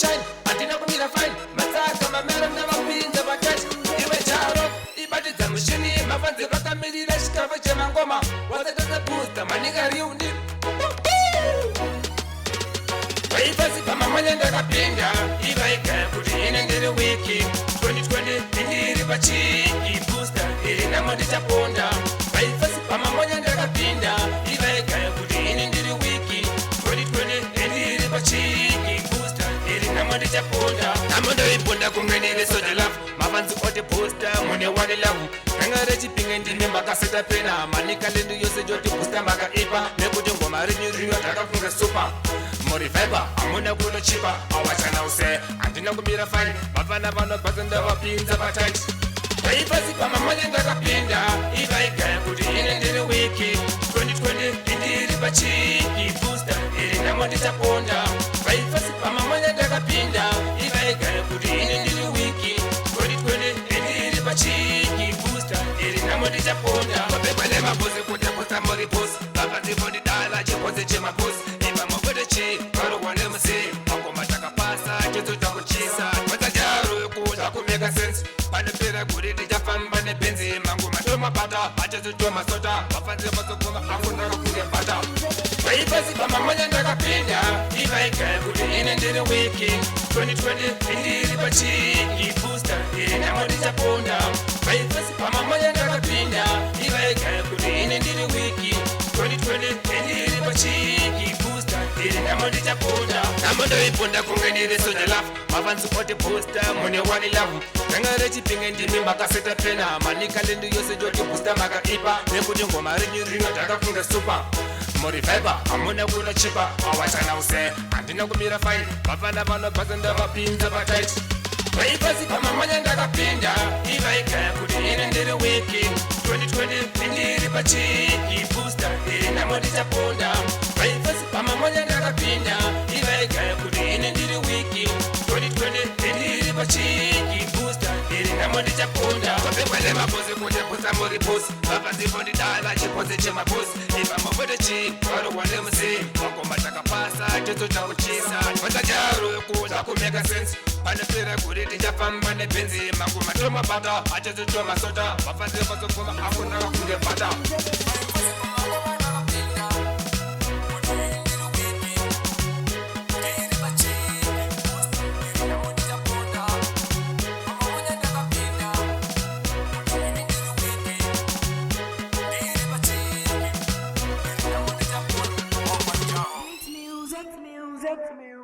shine andina kumira fine matsaka mamera ndavapinza vatati iwe charo ibati dzamushini mafanzi vakamirira chikafu chemangoma wasatasa booster manika riundi vaipasi pamamanya ndakapinda ivaigaya kuti ine ndiri wiki 2020 indiri pachiki booster iri namo ndichaponda vaipasi pamamanya ndakapinda ivaigaya kuti ine ndiri wiki 2020 indiri pachiki booster iri namo ndichaponda namo ndoiponda kumwenere soja lafu mafanzi ote booster mune wani lavu kangare chipinge ndime makaseta pena manika lendu yose joti booster makaipa nekuti ngoma rinyu rinyo takafunga super Mori Viber, amuna kuno chipa, awachana use, andina kumira fine, mafana vano bazenda wapinza patati. Vaipasi pamamanya ndakapinda, ivaigaya kuti ine ndiri wiki, 2020 indiri pachiki booster, iri namo ndichaponda. Vaipasi pamamanya ndakapinda, ivaigaya kuti ine ndiri wiki, 2020 indiri pachiki booster, iri namo ndichaponda. Mabekwa nemaposi kuti posta mori posi, vakazipo ndidala chiposi chemaposi. Chi karo wane mse makoma takapasa chezo takuchisa matajaro yokuda kumeka sense pane pera kuri tichafamba nebenzi mangu matoma bata achazotoma sota mafanzi mazokoma afuna kafunge bata vaipasi pamamanya ndakapinda ivaigaya kuti ine ndiri wiki 2020 indiri pachiki booster iri namo ndichaponda vaipasi pamamanya ndakapinda ivaigaya kuti ine ndiri wiki 2020 indiri pachiki booster iri namo ndichaponda namo ndoiponda kunge ndiri soja lafu mafanzi ote booster mune wani lavu kangare chipinge ndimi makaseta pena manika lendu yose joti booster makaipa nekuti ngoma rinyu rinyo takafunga super Mori Viber, amuna kuno chipa, awachana use, andina kumira fine, mafana vano bazenda vapinza vatati. Vaipasi pamamanya ndakapinda, ivaigaya kuti ine ndiri wiki, 2020 indiri pachiki booster, iri namo ndichaponda. Vaipasi pamamanya ndakapinda, ivaigaya kuti ine ndiri wiki, 2020 indiri pachiki booster, iri namo ndichaponda. Vapekwa nemaposi kuti posa mori posi, vakazipo ndidala chiposi chemaposi, ivamavode chi, varo wane mse, makoma takapasa, chezo takuchisa, matajaro yokuda kumeka sense, pane pera kuri tichafamba nebenzi mangu matoma bata achazotoma sota mafanzi mazokoma afuna kafunge bata Music.